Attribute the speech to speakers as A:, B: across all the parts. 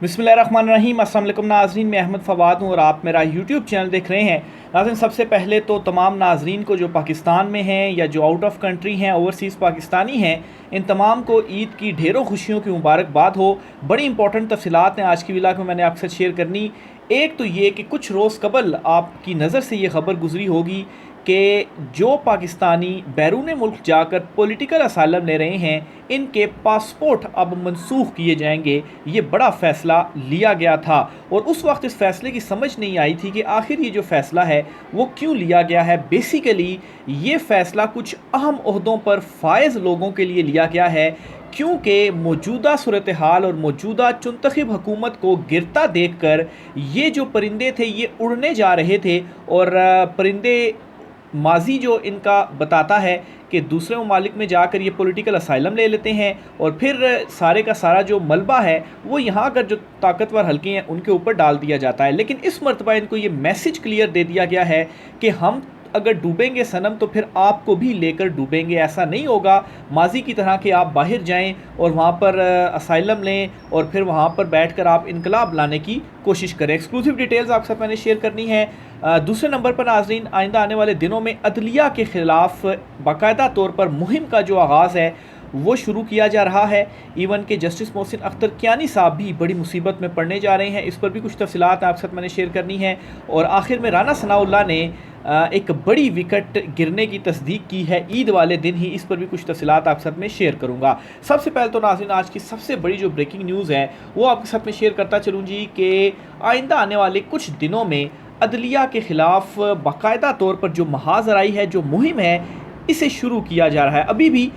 A: बिस्मिल्लाहिर्रहमानिर्रहीम। अस्सलाम वालेकुम नाज़रीन, मैं अहमद फ़वाद हूँ और आप मेरा यूट्यूब चैनल देख रहे हैं। नाज़रीन, सबसे पहले तो तमाम नाज़रीन को जो पाकिस्तान में हैं या जो आउट ऑफ कंट्री हैं, ओवरसीज़ पाकिस्तानी हैं, इन तमाम को ईद की ढेरों खुशियों की मुबारकबाद हो। बड़ी इंपॉर्टेंट तफसीलात हैं आज की व्लॉग में मैंने आपसे शेयर करनी। एक तो ये कि कुछ रोज़ कबल आपकी नज़र से ये ख़बर गुजरी होगी कि जो पाकिस्तानी बैरून मुल्क जाकर पॉलिटिकल असाइलम ले रहे हैं, इनके पासपोर्ट अब मनसूख किए जाएंगे। ये बड़ा फ़ैसला लिया गया था और उस वक्त इस फ़ैसले की समझ नहीं आई थी कि आखिर ये जो फ़ैसला है वो क्यों लिया गया है। बेसिकली ये फ़ैसला कुछ अहम ओहदों पर फायज़ लोगों के लिए लिया गया है, क्योंकि मौजूदा सूरत हाल और मौजूदा चुनतखब हुकूमत को गिरता देख कर ये जो परिंदे थे ये उड़ने जा रहे थे। और परिंदे माजी जो इनका बताता है कि दूसरे ममालिक में जाकर ये पॉलिटिकल असाइलम ले लेते हैं और फिर सारे का सारा जो मलबा है वो यहाँ कर जो ताकतवर हल्के हैं उनके ऊपर डाल दिया जाता है। लेकिन इस मरतबा इनको ये मैसेज क्लियर दे दिया गया है कि हम अगर डूबेंगे सनम तो फिर आपको भी लेकर डूबेंगे। ऐसा नहीं होगा माजी की तरह कि आप बाहर जाएं और वहाँ पर असाइलम लें और फिर वहाँ पर बैठकर आप इनकलाब लाने की कोशिश करें। एक्सक्लूसिव डिटेल्स आपके साथ मैंने शेयर करनी है। दूसरे नंबर पर नाज़रीन, आइंदा आने वाले दिनों में अदलिया के ख़िलाफ़ बाकायदा तौर पर मुहिम का जो आगाज़ है वो शुरू किया जा रहा है। इवन के जस्टिस मोहसिन अख्तर कियानी साहब भी बड़ी मुसीबत में पड़ने जा रहे हैं। इस पर भी कुछ तफसीलात आपके साथ मैंने शेयर करनी है। और आखिर में राना सनाउल्लाह ने एक बड़ी विकेट गिरने की तस्दीक की है ईद वाले दिन ही। इस पर भी कुछ तफसीलात आपके साथ में शेयर करूँगा। सबसे पहले तो नाज़रीन, आज की सबसे बड़ी जो ब्रेकिंग न्यूज़ है वो आपके साथ में शेयर करता चलूँ जी कि आइंदा आने वाले कुछ दिनों में अदलिया के ख़िलाफ़ बाकायदा तौर पर जो महाजराई है, जो मुहिम है, इसे शुरू किया जा रहा है। अभी भी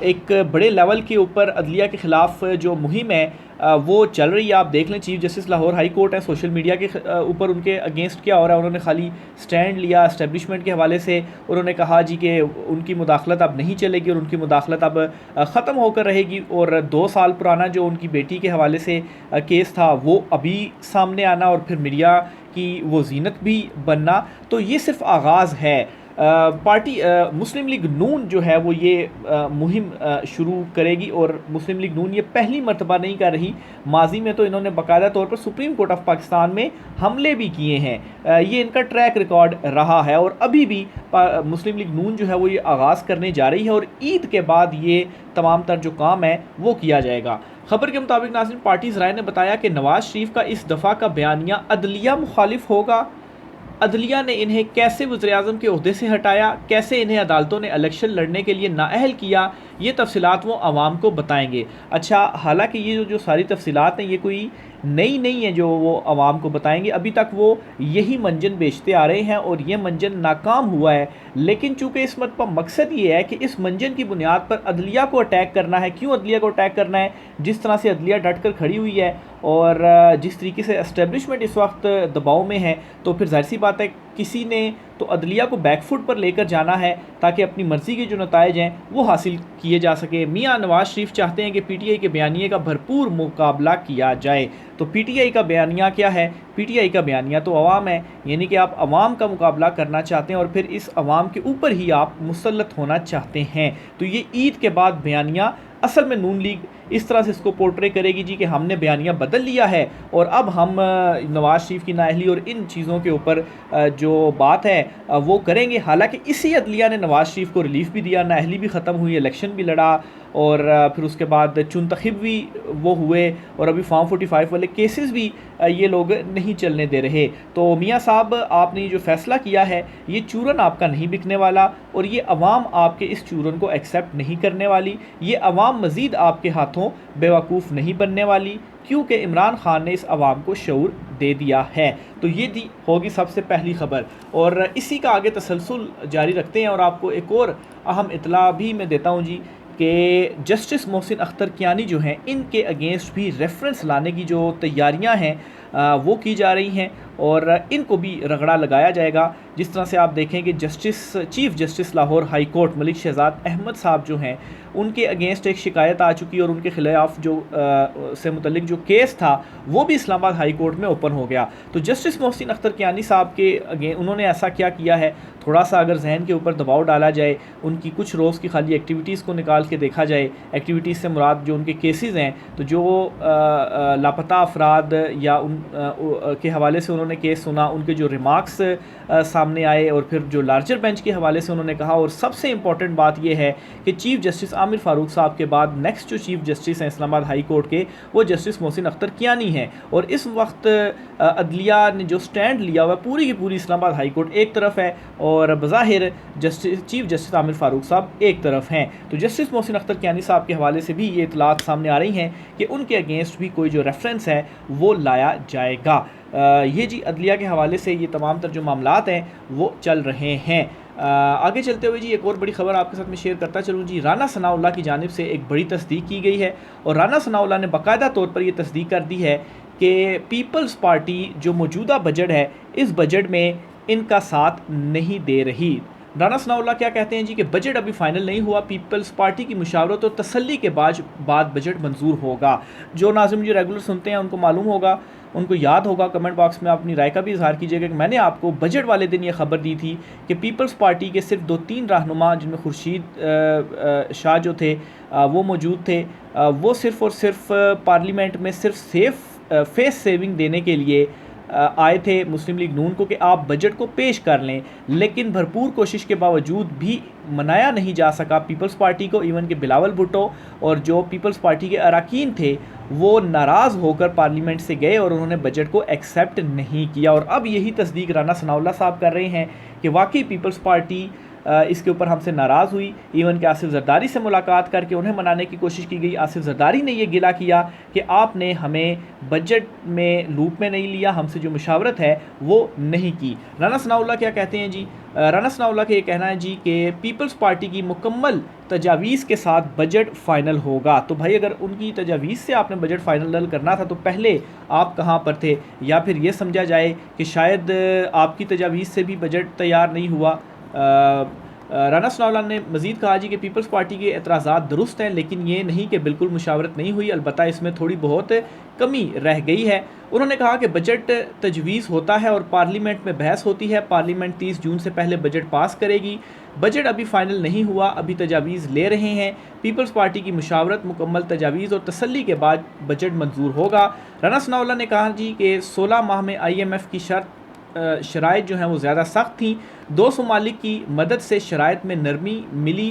A: एक बड़े लेवल के ऊपर अदलिया के ख़िलाफ़ जो मुहिम है वो चल रही है। आप देख लें, chief justice Lahore high court है, सोशल मीडिया के ऊपर उनके अगेंस्ट क्या हो रहा है। उन्होंने खाली स्टैंड लिया इस्टेब्लिशमेंट के हवाले से। उन्होंने कहा जी कि उनकी मुदाखलत अब नहीं चलेगी और उनकी मुदाखलत अब ख़त्म होकर रहेगी। और 2 साल पुराना जो उनकी बेटी के हवाले से केस था वो अभी सामने आना और फिर मीडिया की वो जीनत भी बनना, तो ये सिर्फ आगाज़ है। पार्टी मुस्लिम लीग नून जो है वो ये मुहिम शुरू करेगी। और मुस्लिम लीग नून ये पहली मर्तबा नहीं कर रही, माजी में तो इन्होंने बाकायदा तौर पर सुप्रीम कोर्ट ऑफ पाकिस्तान में हमले भी किए हैं। ये इनका ट्रैक रिकॉर्ड रहा है और अभी भी मुस्लिम लीग नून जो है वो ये आगाज़ करने जा रही है और ईद के बाद ये तमाम तर जो काम है वो किया जाएगा। खबर के मुताबिक नाज़रीन, पार्टी ज़राए ने बताया कि नवाज शरीफ का इस दफ़ा का बयानिया अदलिया मुखालिफ होगा। अदलिया ने इन्हें कैसे वज़ीर-ए-आज़म के ओहदे से हटाया, कैसे इन्हें अदालतों ने इलेक्शन लड़ने के लिए नाअहल किया, ये तफसीलात वो आवाम को बताएंगे। अच्छा, हालांकि ये जो सारी तफसीलात हैं ये कोई नई नहीं है जो वो आवाम को बताएंगे। अभी तक वो यही मंजन बेचते आ रहे हैं और ये मंजन नाकाम हुआ है। लेकिन चूँकि इस मत पर मकसद ये है कि इस मंजन की बुनियाद पर अदलिया को अटैक करना है। क्यों अदलिया को अटैक करना है? जिस तरह से अदलिया डट कर खड़ी हुई है और जिस तरीके से एस्टेब्लिशमेंट इस वक्त दबाव में है, तो फिर जाहिर सी बात है किसी ने तो अदलिया को बैकफुट पर लेकर जाना है ताकि अपनी मर्ज़ी के जो नताइज हैं वो हासिल किए जा सके। मियाँ नवाज शरीफ चाहते हैं कि पीटीआई के बयानिए का भरपूर मुकाबला किया जाए। तो पीटीआई का बयानिया क्या है? पीटीआई का बयानिया तो अवाम है, यानी कि आप अवाम का मुकाबला करना चाहते हैं और फिर इस अवाम के ऊपर ही आप मुसल्लत होना चाहते हैं। तो ये ईद के बाद बयानिया असल में नून लीग इस तरह से इसको पोर्ट्रे करेगी जी कि हमने बयानिया बदल लिया है और अब हम नवाज शरीफ की नाअहली और इन चीज़ों के ऊपर जो बात है वो करेंगे। हालांकि इसी अदलिया ने नवाज शरीफ को रिलीफ भी दिया, नाअहली भी ख़त्म हुई, इलेक्शन भी लड़ा और फिर उसके बाद चुनतखब भी वो हुए और अभी फॉर्म 45 वाले केसेस भी ये लोग नहीं चलने दे रहे। तो मियाँ साहब, आपने जो फ़ैसला किया है ये चूरन आपका नहीं बिकने वाला और ये अवाम आपके इस चूरन को एक्सेप्ट नहीं करने वाली। ये अवाम मज़ीद आपके हाथों बेवकूफ़ नहीं बनने वाली, क्योंकि इमरान खान ने इस अवाम को शऊर दे दिया है। तो ये दी होगी सबसे पहली ख़बर और इसी का आगे तसलसल जारी रखते हैं। और आपको एक और अहम इतला भी मैं देता हूँ जी कि जस्टिस मोहसिन अख्तर कियानी जो हैं इनके अगेंस्ट भी रेफरेंस लाने की जो तैयारियां हैं वो की जा रही हैं और इनको भी रगड़ा लगाया जाएगा। जिस तरह से आप देखें कि chief justice Lahore high court Malik Shahzad Ahmad साहब जो हैं उनके अगेंस्ट एक शिकायत आ चुकी है और उनके खिलाफ जो से मुतल्लिक जो केस था वो भी इस्लामाबाद हाई कोर्ट में ओपन हो गया। तो जस्टिस मोहसिन अख्तर कियानी साहब के उन्होंने ऐसा क्या किया है, थोड़ा सा अगर जहन के ऊपर दबाव डाला जाए, उनकी कुछ रोज़ की खाली एक्टिविटीज़ को निकाल के देखा जाए, एक्टिविटीज़ से मुराद जो उनके केसेस हैं, तो जो लापता अफराद या उन के हवाले से उन्होंने केस सुना, उनके जो रिमार्क्स सामने आए और फिर जो लार्जर बेंच के हवाले से उन्होंने कहा, और सबसे इम्पॉर्टेंट बात यह है कि चीफ़ जस्टिस आमिर फ़ारूक साहब के बाद नेक्स्ट जो चीफ़ जस्टिस हैं इस्लामाबाद हाई कोर्ट के वो जस्टिस मोहसिन अख्तर कियानी हैं। और इस वक्त अदलिया ने जो स्टैंड लिया हुआ पूरी की पूरी इस्लामाबाद हाई कोर्ट एक तरफ है और बज़ाहिर चीफ़ जस्टिस आमिर फ़ारूक साहब एक तरफ हैं। तो जस्टिस मोहसिन अख्तर कियानी साहब के हवाले से भी ये इतलात सामने आ रही हैं कि उनके अगेंस्ट भी कोई जो रेफरेंस है वो लाया जाएगा। ये जी अदलिया के हवाले से ये तमाम तर जो मामलात हैं वो चल रहे हैं। आगे चलते हुए जी एक और बड़ी खबर आपके साथ में शेयर करता चलूँ जी। राना सनाउल्लाह की जानिब से एक बड़ी तस्दीक की गई है और राना सनाउल्लाह ने बाकायदा तौर पर यह तस्दीक कर दी है कि पीपल्स पार्टी जो मौजूदा बजट है इस बजट में इनका साथ नहीं दे रही। राना सनाउल्लाह क्या कहते हैं जी कि बजट अभी फाइनल नहीं हुआ, पीपल्स पार्टी की मुशावरत और तसल्ली के बाद बजट मंजूर होगा। जो नाज़रीन मुझे रेगुलर सुनते हैं उनको मालूम होगा, उनको याद होगा, कमेंट बॉक्स में अपनी राय का भी इजहार कीजिएगा कि मैंने आपको बजट वाले दिन ये खबर दी थी कि पीपल्स पार्टी के सिर्फ 2-3 रहनुमा जिनमें खुर्शीद शाह जो थे वो मौजूद थे, वो सिर्फ़ और सिर्फ पार्लियामेंट में सिर्फ फेस सेविंग देने के लिए आए थे मुस्लिम लीग नून को कि आप बजट को पेश कर लें, लेकिन भरपूर कोशिश के बावजूद भी मनाया नहीं जा सका पीपल्स पार्टी को। इवन के बिलावल भुट्टो और जो पीपल्स पार्टी के अरकान थे वो नाराज़ होकर पार्लियामेंट से गए और उन्होंने बजट को एक्सेप्ट नहीं किया। और अब यही तस्दीक राना सनाउल्लाह साहब कर रहे हैं कि वाकई पीपल्स पार्टी इसके ऊपर हमसे नाराज़ हुई। इवन के आसिफ जरदारी से मुलाकात करके उन्हें मनाने की कोशिश की गई। आसिफ जरदारी ने यह गिला किया कि आपने हमें बजट में लूप में नहीं लिया, हमसे जो मुशावरत है वो नहीं की। राना सनाउल्लाह क्या कहते हैं जी? राना सनाउल्लाह का ये कहना है जी कि पीपल्स पार्टी की मुकम्मल तजावीज़ के साथ बजट फ़ाइनल होगा। तो भाई अगर उनकी तजावीज़ से आपने बजट फ़ाइनल करना था तो पहले आप कहाँ पर थे? या फिर ये समझा जाए कि शायद आपकी तजावीज़ से भी बजट तैयार नहीं हुआ। राना सनाउल्लाह ने मज़ीद कहा जी कि पीपल्स पार्टी के एतराज़ात दुरुस्त हैं, लेकिन ये नहीं कि बिल्कुल मुशावरत नहीं हुई, अलबत्ता इसमें थोड़ी बहुत कमी रह गई है। उन्होंने कहा कि बजट तजवीज़ होता है और पार्लियामेंट में बहस होती है, पार्लियामेंट 30 जून से पहले बजट पास करेगी। बजट अभी फ़ाइनल नहीं हुआ, अभी तजावीज़ ले रहे हैं। पीपल्स पार्टी की मुशावरत, मुकम्मल तजावीज़ और तसल्ली के बाद बजट मंजूर होगा। राना सनाउल्लाह ने कहा जी कि 16 माह में IMF की शराइत जो हैं वो ज़्यादा सख्त थी। 2 ममालिक की मदद से शराइत में नरमी मिली।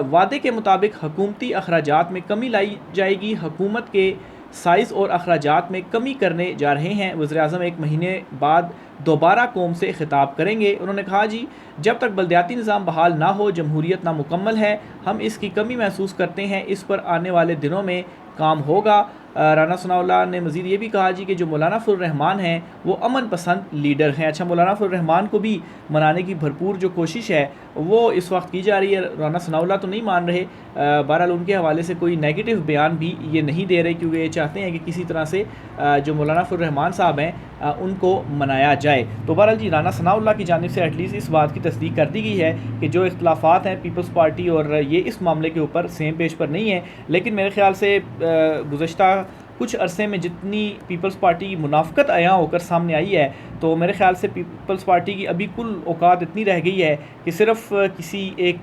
A: वादे के मुताबिक हुकूमती अखराजात में कमी लाई जाएगी। हुकूमत के साइज़ और अखराजात में कमी करने जा रहे हैं। वज़ीर-ए-आज़म 1 महीने बाद दोबारा कौम से खिताब करेंगे। उन्होंने कहा जी जब तक बलदियाती निज़ाम बहाल ना हो जमहूरियत नामुकम्मल है, हम इसकी कमी महसूस करते हैं, इस पर आने वाले दिनों में काम होगा। राना सनाउल्लाह ने मज़ीद ये भी कहा जी कि जो मौलाना फजल रहमान हैं वो अमन पसंद लीडर हैं। अच्छा, मौलाना फजल रहमान को भी मनाने की भरपूर जो कोशिश है वो इस वक्त की जा रही है। राना सनाउल्लाह तो नहीं मान रहे, बहरहाल उनके हवाले से कोई नेगेटिव बयान भी ये नहीं दे रहे, क्योंकि ये चाहते हैं कि किसी तरह से जो मौलाना फजल रहमान साहब हैं उनको मनाया जाए। तो बहरहाल जी राना सनाउल्लाह की जानिब से एटलीस्ट इस बात की तस्दीक कर दी गई है कि जो इख्तलाफात हैं पीपल्स पार्टी और ये इस मामले के ऊपर सेम पेज पर नहीं है। लेकिन मेरे ख्याल से गुज़श्ता कुछ अरसे में जितनी पीपल्स पार्टी की मुनाफ़कत आया होकर सामने आई है, तो मेरे ख्याल से पीपल्स पार्टी की अभी कुल औकात इतनी रह गई है कि सिर्फ किसी एक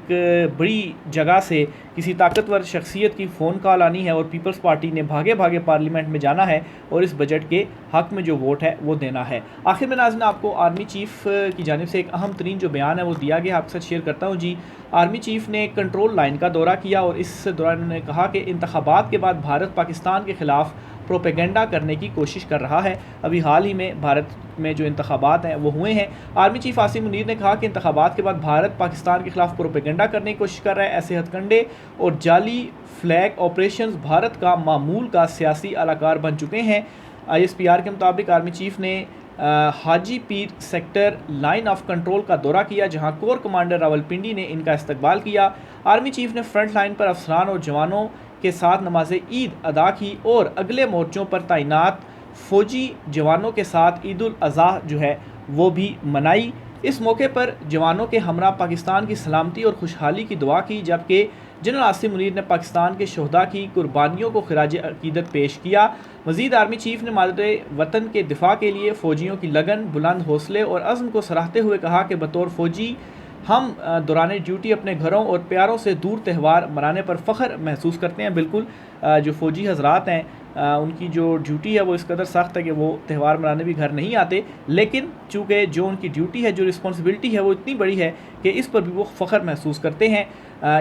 A: बड़ी जगह से किसी ताकतवर शख्सियत की फ़ोन कॉल आनी है और पीपल्स पार्टी ने भागे भागे पार्लियामेंट में जाना है और इस बजट के हक़ में जो वोट है वो देना है। आखिर में नाज़रीन आपको आर्मी चीफ़ की जानिब से एक अहम तरीन जो बयान है वो दिया गया, आपके साथ शेयर करता हूँ जी। आर्मी चीफ़ ने कंट्रोल लाइन का दौरा किया और इस दौरान उन्होंने कहा कि इंतखाबात के बाद भारत पाकिस्तान के ख़िलाफ़ प्रोपेगेंडा करने की कोशिश कर रहा है। अभी हाल ही में भारत में जो इंतखाबात हैं वो हुए हैं। आर्मी चीफ आसिम मुनीर ने कहा कि इंतखाबात के बाद भारत पाकिस्तान के खिलाफ प्रोपेगेंडा करने की कोशिश कर रहा है। ऐसे हथकंडे और जाली फ्लैग ऑपरेशंस भारत का मामूल का सियासी अलाकार बन चुके हैं। ISPR के मुताबिक आर्मी चीफ ने Haji Pir sector line of control का दौरा किया, जहां कोर कमांडर रावलपिंडी ने इनका इस्तकबाल किया। आर्मी चीफ ने फ्रंट लाइन पर अफसरान और जवानों के साथ नमाज ईद अदा की और अगले मोर्चों पर तैनात फ़ौजी जवानों के साथ ईद उल अज़हा जो है वो भी मनाई। इस मौके पर जवानों के हमरा पाकिस्तान की सलामती और खुशहाली की दुआ की, जबकि जनरल आसिम मुनीर ने पाकिस्तान के शहदा की कुर्बानियों को खिराज अकीदत पेश किया। मज़ीद आर्मी चीफ ने मादरे वतन के दिफा के लिए फ़ौजियों की लगन, बुलंद हौसले और अज़्म को सराहते हुए कहा कि बतौर फ़ौजी हम दौरान ड्यूटी अपने घरों और प्यारों से दूर त्यौहार मनाने पर फ़ख्र महसूस करते हैं। बिल्कुल जो फ़ौजी हजरात हैं उनकी जो ड्यूटी है वो इस कदर सख्त है कि वो त्यौहार मनाने भी घर नहीं आते, लेकिन चूँकि जो उनकी ड्यूटी है, जो रिस्पॉन्सिबिलिटी है वो इतनी बड़ी है कि इस पर भी वो फ़ख्र महसूस करते हैं।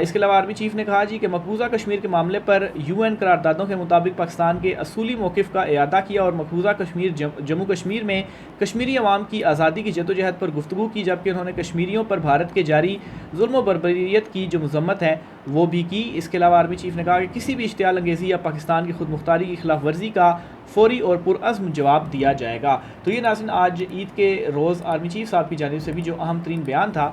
A: इसके अलावा आर्मी चीफ ने कहा जी कि मकबूजा कश्मीर के मामले पर UN करारदादों के मुताबिक पाकिस्तान के असूली मौक़िफ़ का इयादा किया और मकबूजा कश्मीर जम्मू कश्मीर में कश्मीरी अवाम की आज़ादी की जद्दोजहद पर गुफ्तगू की, जबकि उन्होंने कश्मीरियों पर भारत के जारी जुल्म व बर्बरियत की जो मज़म्मत है वो भी की। इसके अलावा आर्मी चीफ ने कहा कि किसी भी इश्तियाल अंगेज़ी या पाकिस्तान की खुद मुख्तारी की खिलाफ वर्जी का फ़ौरी और पुरअज़्म जवाब दिया जाएगा। तो ये नाज़रीन आज ईद के रोज़ आर्मी चीफ साहब की जानिब से भी जो अहम तरीन बयान था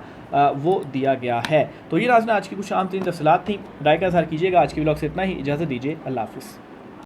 A: वो दिया गया है। तो ये नाज़रीन आज की कुछ अहम तरीन तफ़सीलात थी। राय का इज़हार कीजिएगा। आज की व्लॉग से इतना ही, इजाज़त दीजिए। अल्लाह हाफ़िज़।